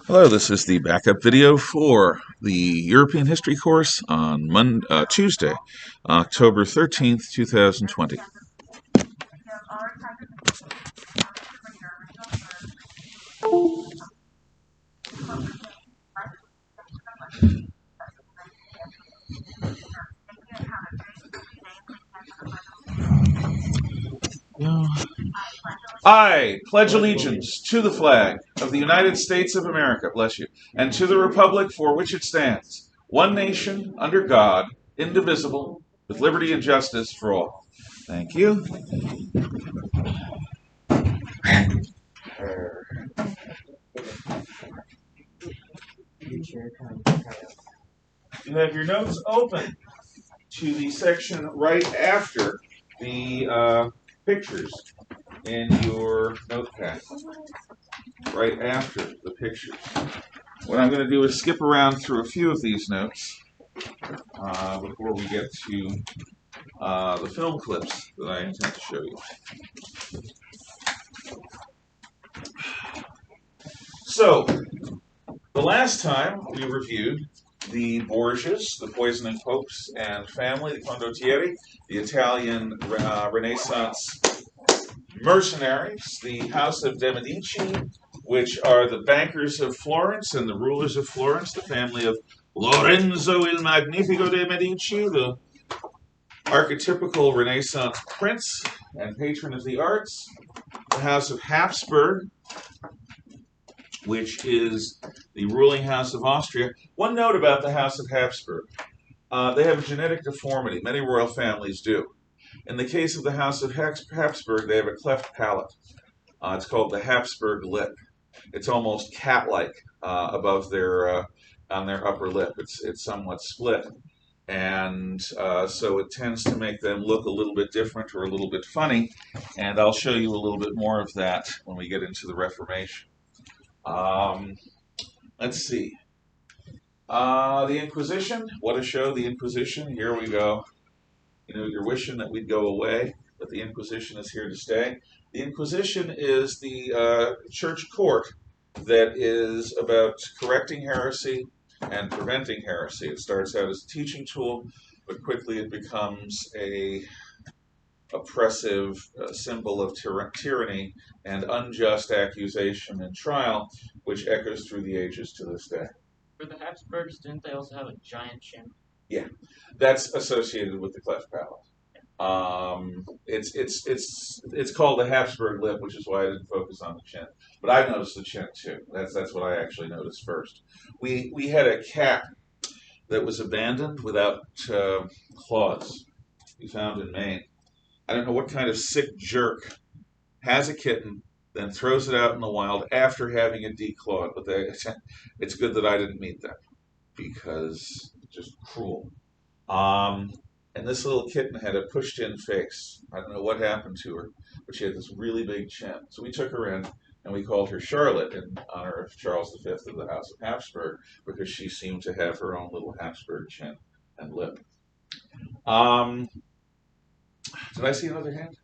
Hello, this is the backup video for the European History course on Tuesday, October 13th, 2020. I pledge allegiance to the flag of the United States of America, bless you, and to the republic for which it stands, one nation, under God, indivisible, with liberty and justice for all. Thank you. You have your notes open to the section right after the pictures in your notepad. Right after the pictures. What I'm going to do is skip around through a few of these notes before we get to the film clips that I intend to show you. So, the last time we reviewed the Borgias, the Poisoning Popes and family, the Condottieri, the Italian Renaissance mercenaries, the House of de' Medici, which are the bankers of Florence and the rulers of Florence, the family of Lorenzo il Magnifico de' Medici, the archetypical Renaissance prince and patron of the arts, the House of Habsburg, which is the ruling house of Austria. One note about the House of Habsburg. They have a genetic deformity. Many royal families do. In the case of the House of Habsburg, they have a cleft palate. It's called the Habsburg lip. It's almost cat-like above on their upper lip. It's somewhat split. And so it tends to make them look a little bit different or a little bit funny. And I'll show you a little bit more of that when we get into the Reformation. Let's see. The Inquisition. What a show, the Inquisition. Here we go. You know, you're wishing that we'd go away, but the Inquisition is here to stay. The Inquisition is the church court that is about correcting heresy and preventing heresy. It starts out as a teaching tool, but quickly it becomes a oppressive symbol of tyranny and unjust accusation and trial, which echoes through the ages to this day. For the Habsburgs, didn't they also have a giant chin? Yeah, that's associated with the cleft palate. It's called the Habsburg lip, which is why I didn't focus on the chin. But I noticed the chin too. That's what I actually noticed first. We had a cat that was abandoned without claws. We found in Maine. I don't know what kind of sick jerk has a kitten, then throws it out in the wild after having it declawed. But it's good that I didn't meet them because it's just cruel. And this little kitten had a pushed-in face. I don't know what happened to her, but she had this really big chin. So we took her in, and we called her Charlotte in honor of Charles V of the House of Habsburg, because she seemed to have her own little Habsburg chin and lip. Did I see another hand?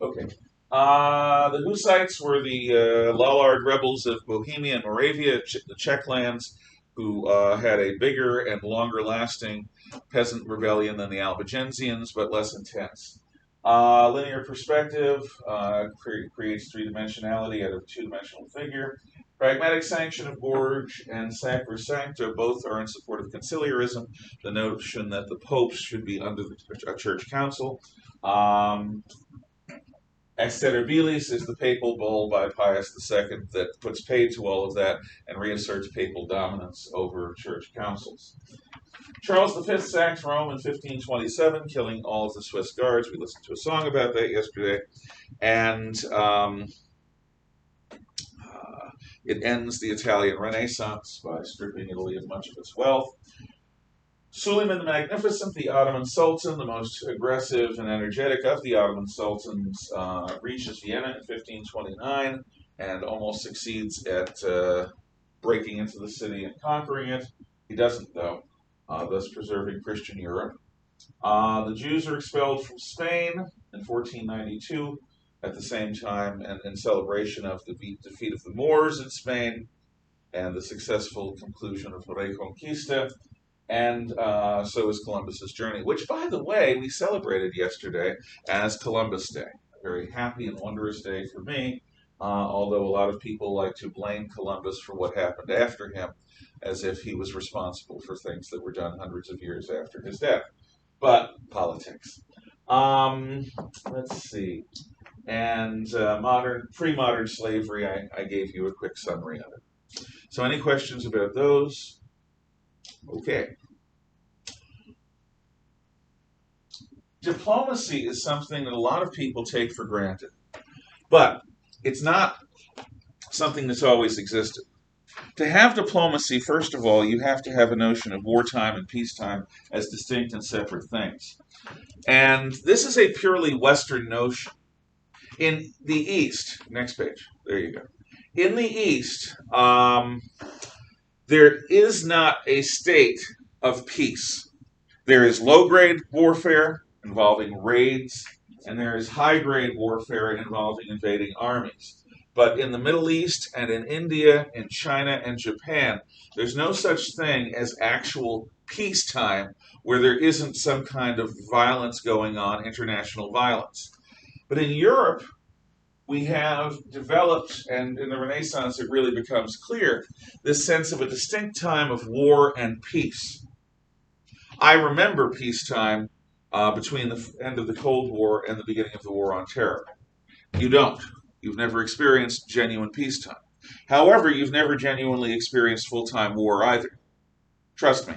Okay. The Hussites were the Lollard rebels of Bohemia and Moravia, the Czech lands, who had a bigger and longer-lasting peasant rebellion than the Albigensians, but less intense. Linear perspective creates three-dimensionality out of a two-dimensional figure. Pragmatic sanction of Bourges and Sacrosancta both are in support of conciliarism, the notion that the popes should be under a church council. Exterabilis is the papal bull by Pius II that puts paid to all of that and reasserts papal dominance over church councils. Charles V sacked Rome in 1527, killing all of the Swiss guards. We listened to a song about that yesterday. And it ends the Italian Renaissance by stripping Italy of much of its wealth. Suleiman the Magnificent, the Ottoman Sultan, the most aggressive and energetic of the Ottoman Sultans, reaches Vienna in 1529 and almost succeeds at breaking into the city and conquering it. He doesn't, though, thus preserving Christian Europe. The Jews are expelled from Spain in 1492. at the same time, and in celebration of the defeat of the Moors in Spain and the successful conclusion of Reconquista. And so is Columbus's journey, which, by the way, we celebrated yesterday as Columbus Day. A very happy and wondrous day for me, although a lot of people like to blame Columbus for what happened after him, as if he was responsible for things that were done hundreds of years after his death. But politics. Let's see. And pre-modern slavery, I gave you a quick summary of it. So any questions about those? Okay. Diplomacy is something that a lot of people take for granted, but it's not something that's always existed. To have diplomacy, first of all, you have to have a notion of wartime and peacetime as distinct and separate things. And this is a purely Western notion. In the East, next page, there you go. In the East, there is not a state of peace. There is low-grade warfare involving raids, and there is high-grade warfare involving invading armies. But in the Middle East and in India, in China and Japan, there's no such thing as actual peacetime where there isn't some kind of violence going on, international violence. But in Europe, we have developed, and in the Renaissance it really becomes clear, this sense of a distinct time of war and peace. I remember peacetime between the end of the Cold War and the beginning of the War on Terror. You don't. You've never experienced genuine peacetime. However, you've never genuinely experienced full-time war either. Trust me.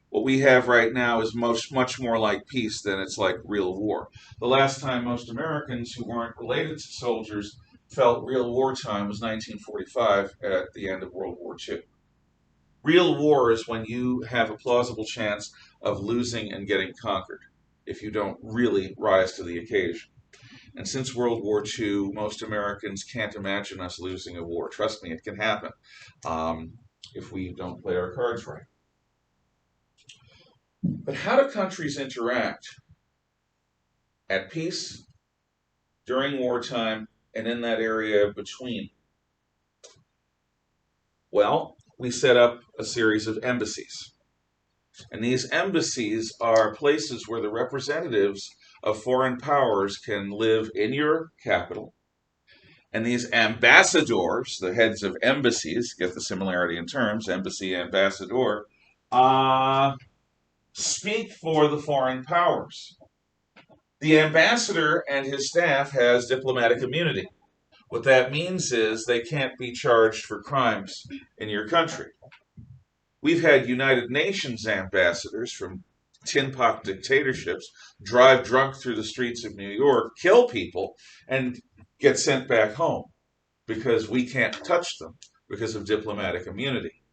What we have right now is much more like peace than it's like real war. The last time most Americans who weren't related to soldiers felt real wartime was 1945 at the end of World War II. Real war is when you have a plausible chance of losing and getting conquered, if you don't really rise to the occasion. And since World War II, most Americans can't imagine us losing a war. Trust me, it can happen if we don't play our cards right. But how do countries interact at peace, during wartime, and in that area between? Well, we set up a series of embassies. And these embassies are places where the representatives of foreign powers can live in your capital. And these ambassadors, the heads of embassies, get the similarity in terms, embassy, ambassador, speak for the foreign powers. The ambassador and his staff has diplomatic immunity. What that means is they can't be charged for crimes in your country. We've had United Nations ambassadors from tin pot dictatorships drive drunk through the streets of New York, kill people, and get sent back home because we can't touch them because of diplomatic immunity.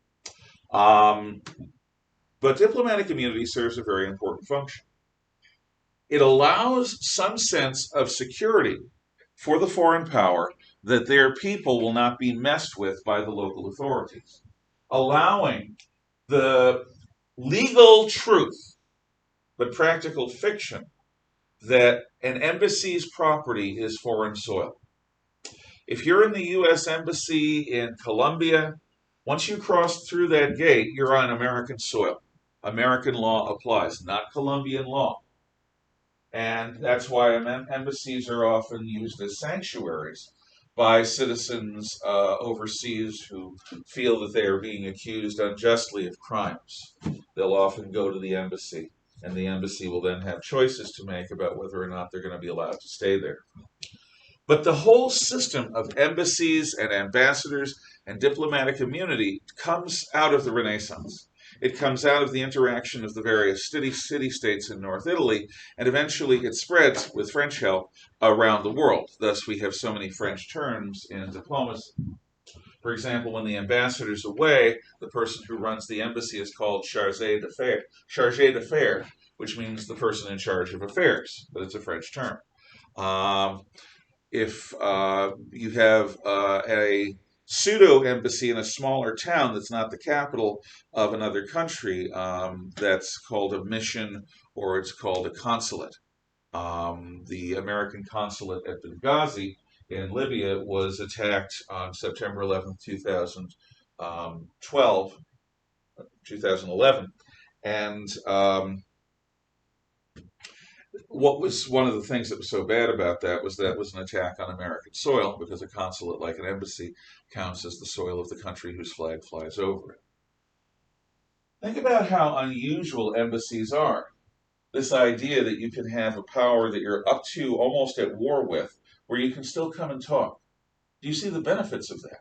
But diplomatic immunity serves a very important function. It allows some sense of security for the foreign power that their people will not be messed with by the local authorities, allowing the legal truth, but practical fiction, that an embassy's property is foreign soil. If you're in the U.S. Embassy in Colombia, once you cross through that gate, you're on American soil. American law applies, not Colombian law. And that's why embassies are often used as sanctuaries by citizens overseas who feel that they are being accused unjustly of crimes. They'll often go to the embassy, and the embassy will then have choices to make about whether or not they're going to be allowed to stay there. But the whole system of embassies and ambassadors and diplomatic immunity comes out of the Renaissance. It comes out of the interaction of the various city-states in North Italy, and eventually it spreads, with French help, around the world. Thus, we have so many French terms in diplomacy. For example, when the ambassador is away, the person who runs the embassy is called chargé d'affaires, which means the person in charge of affairs, but it's a French term. If you have a pseudo-embassy in a smaller town that's not the capital of another country, that's called a mission, or it's called a consulate. The American consulate at Benghazi in Libya was attacked on September 11th, 2011. And what was one of the things that was so bad about that was that it was an attack on American soil, because a consulate, like an embassy, counts as the soil of the country whose flag flies over it. Think about how unusual embassies are. This idea that you can have a power that you're up to almost at war with, where you can still come and talk. Do you see the benefits of that?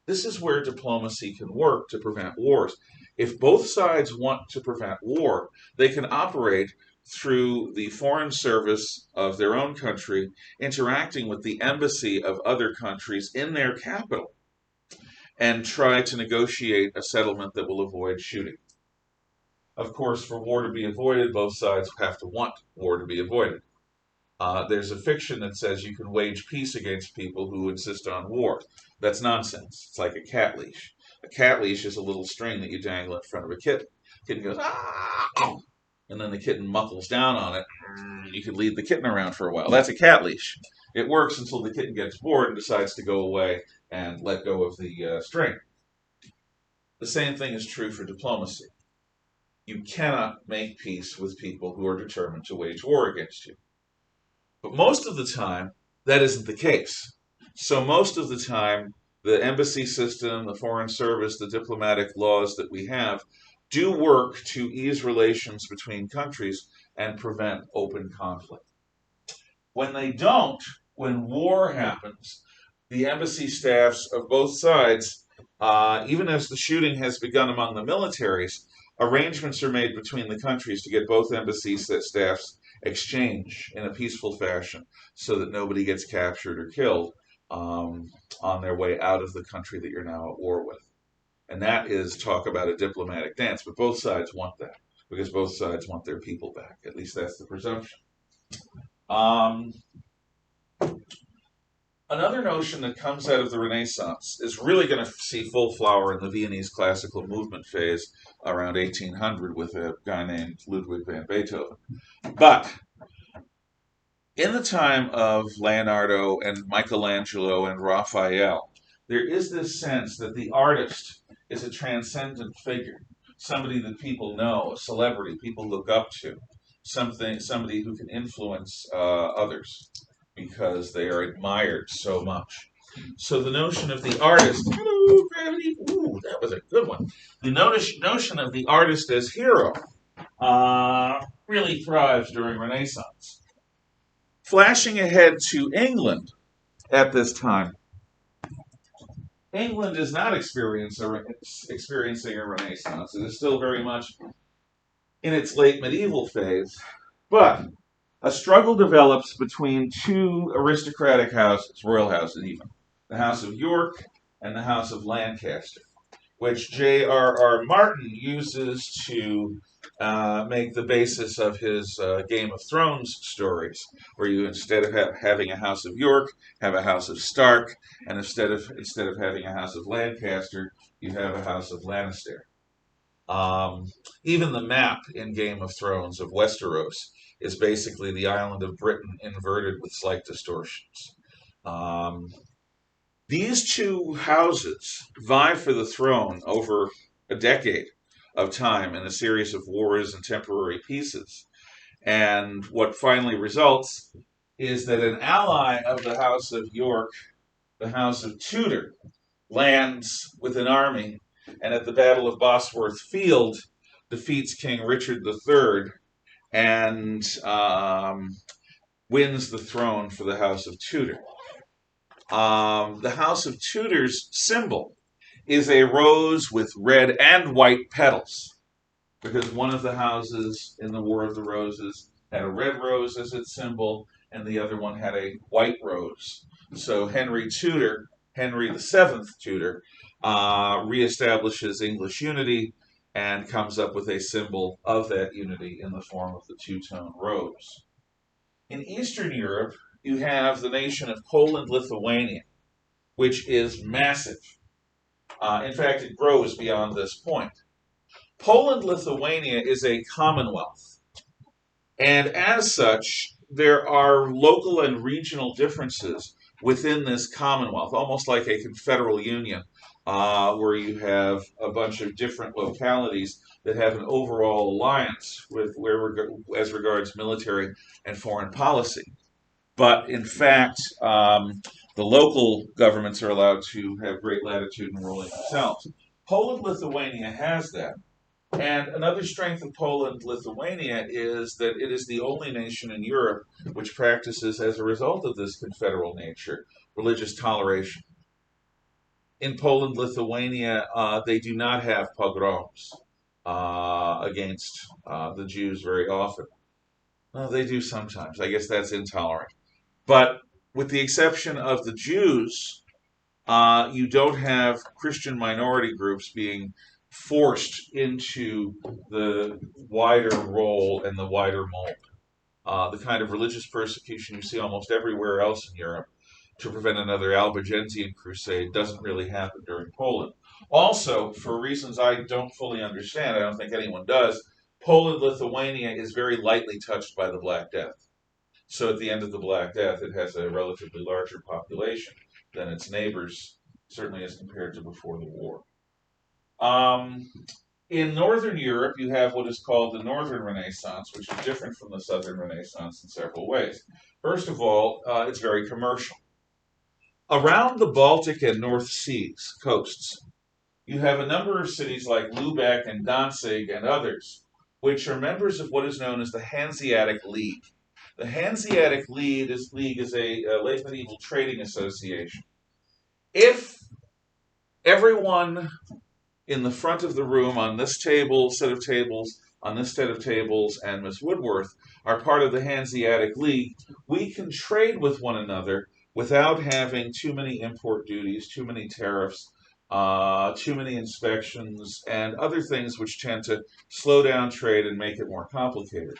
This is where diplomacy can work to prevent wars. If both sides want to prevent war, they can operate through the foreign service of their own country, interacting with the embassy of other countries in their capital, and try to negotiate a settlement that will avoid shooting. Of course, for war to be avoided, both sides have to want war to be avoided. There's a fiction that says you can wage peace against people who insist on war. That's nonsense. It's like a cat leash. A cat leash is a little string that you dangle in front of a kitten. The kitten goes, ah! And then the kitten muffles down on it. You can lead the kitten around for a while. That's a cat leash. It works until the kitten gets bored and decides to go away and let go of the string. The same thing is true for diplomacy. You cannot make peace with people who are determined to wage war against you. But most of the time, that isn't the case. So most of the time, the embassy system, the foreign service, the diplomatic laws that we have do work to ease relations between countries and prevent open conflict. When they don't, when war happens, the embassy staffs of both sides, even as the shooting has begun among the militaries, arrangements are made between the countries to get both embassy staffs exchange in a peaceful fashion so that nobody gets captured or killed on their way out of the country that you're now at war with. And that is talk about a diplomatic dance, but both sides want that because both sides want their people back. At least that's the presumption. Another notion that comes out of the Renaissance is really going to see full flower in the Viennese classical movement phase around 1800 with a guy named Ludwig van Beethoven. But in the time of Leonardo and Michelangelo and Raphael, there is this sense that the artist is a transcendent figure, somebody that people know, a celebrity people look up to, somebody who can influence others because they are admired so much. So the notion of the artist, hello, gravity, ooh, that was a good one. The notion of the artist as hero really thrives during Renaissance. Flashing ahead to England at this time, England is not experiencing a Renaissance. It is still very much in its late medieval phase, but a struggle develops between two aristocratic houses, royal houses even, the House of York and the House of Lancaster, which J.R.R. Martin uses to make the basis of his Game of Thrones stories, where you, instead of having a House of York, have a House of Stark, and instead of having a House of Lancaster, you have a House of Lannister. Even the map in Game of Thrones of Westeros is basically the island of Britain inverted with slight distortions. These two houses vie for the throne over a decade of time in a series of wars and temporary peaces. And what finally results is that an ally of the House of York, the House of Tudor, lands with an army and at the Battle of Bosworth Field defeats King Richard III and wins the throne for the House of Tudor. The House of Tudor's symbol is a rose with red and white petals, because one of the houses in the War of the Roses had a red rose as its symbol, and the other one had a white rose. So Henry Tudor, Henry VII Tudor, reestablishes English unity and comes up with a symbol of that unity in the form of the two-tone rose. In Eastern Europe, you have the nation of Poland-Lithuania, which is massive. In fact, it grows beyond this point. Poland-Lithuania is a commonwealth. And as such, there are local and regional differences within this commonwealth, almost like a confederal union, where you have a bunch of different localities that have an overall alliance with as regards military and foreign policy. But in fact, the local governments are allowed to have great latitude in ruling themselves. Poland Lithuania has that. And another strength of Poland Lithuania is that it is the only nation in Europe which practices, as a result of this confederal nature, religious toleration. In Poland Lithuania, they do not have pogroms against the Jews very often. Well, they do sometimes. I guess that's intolerant. But with the exception of the Jews, you don't have Christian minority groups being forced into the wider role and the wider mold. The kind of religious persecution you see almost everywhere else in Europe to prevent another Albigensian crusade doesn't really happen during Poland. Also, for reasons I don't fully understand, I don't think anyone does, Poland Lithuania is very lightly touched by the Black Death. So at the end of the Black Death, it has a relatively larger population than its neighbors, certainly as compared to before the war. In Northern Europe, you have what is called the Northern Renaissance, which is different from the Southern Renaissance in several ways. First of all, it's very commercial. Around the Baltic and North Seas coasts, you have a number of cities like Lubeck and Danzig and others, which are members of what is known as the Hanseatic League. The Hanseatic League is a late medieval trading association. If everyone in the front of the room on this set of tables, on this set of tables, and Miss Woodworth are part of the Hanseatic League, we can trade with one another without having too many import duties, too many tariffs, too many inspections, and other things which tend to slow down trade and make it more complicated.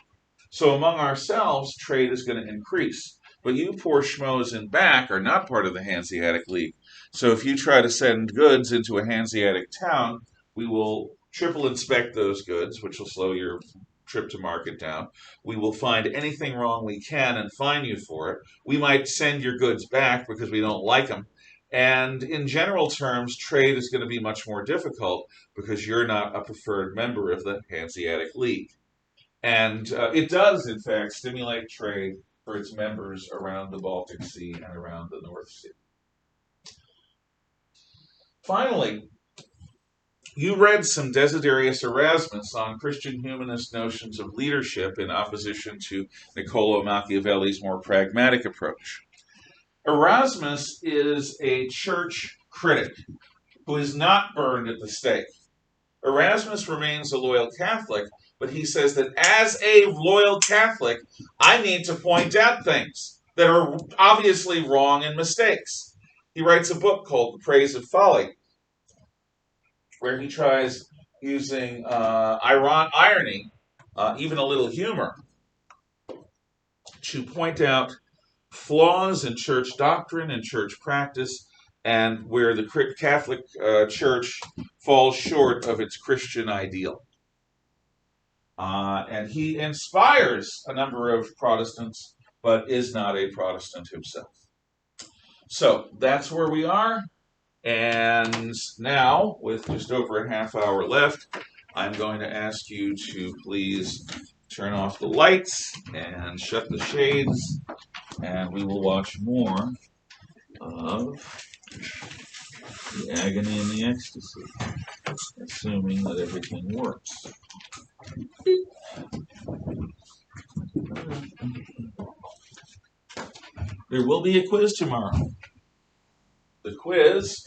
So among ourselves, trade is going to increase. But you poor schmoes in back are not part of the Hanseatic League. So if you try to send goods into a Hanseatic town, we will triple inspect those goods, which will slow your trip to market down. We will find anything wrong we can and fine you for it. We might send your goods back because we don't like them. And in general terms, trade is going to be much more difficult because you're not a preferred member of the Hanseatic League. And it does, in fact, stimulate trade for its members around the Baltic Sea and around the North Sea. Finally, you read some Desiderius Erasmus on Christian humanist notions of leadership in opposition to Niccolo Machiavelli's more pragmatic approach. Erasmus is a church critic who is not burned at the stake. Erasmus remains a loyal Catholic, but he says that as a loyal Catholic, I need to point out things that are obviously wrong and mistakes. He writes a book called The Praise of Folly, where he tries using irony, even a little humor, to point out flaws in church doctrine and church practice and where the Catholic Church falls short of its Christian ideal. And he inspires a number of Protestants, but is not a Protestant himself. So that's where we are. And now, with just over a half hour left, I'm going to ask you to please turn off the lights and shut the shades, and we will watch more of The Agony and the Ecstasy, assuming that everything works. There will be a quiz tomorrow. The quiz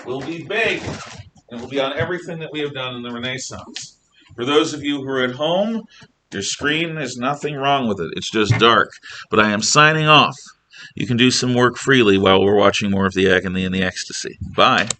will be big, and it will be on everything that we have done in the Renaissance. For those of you who are at home, your screen, there's nothing wrong with it. It's just dark. But I am signing off. You can do some work freely while we're watching more of The Agony and the Ecstasy. Bye.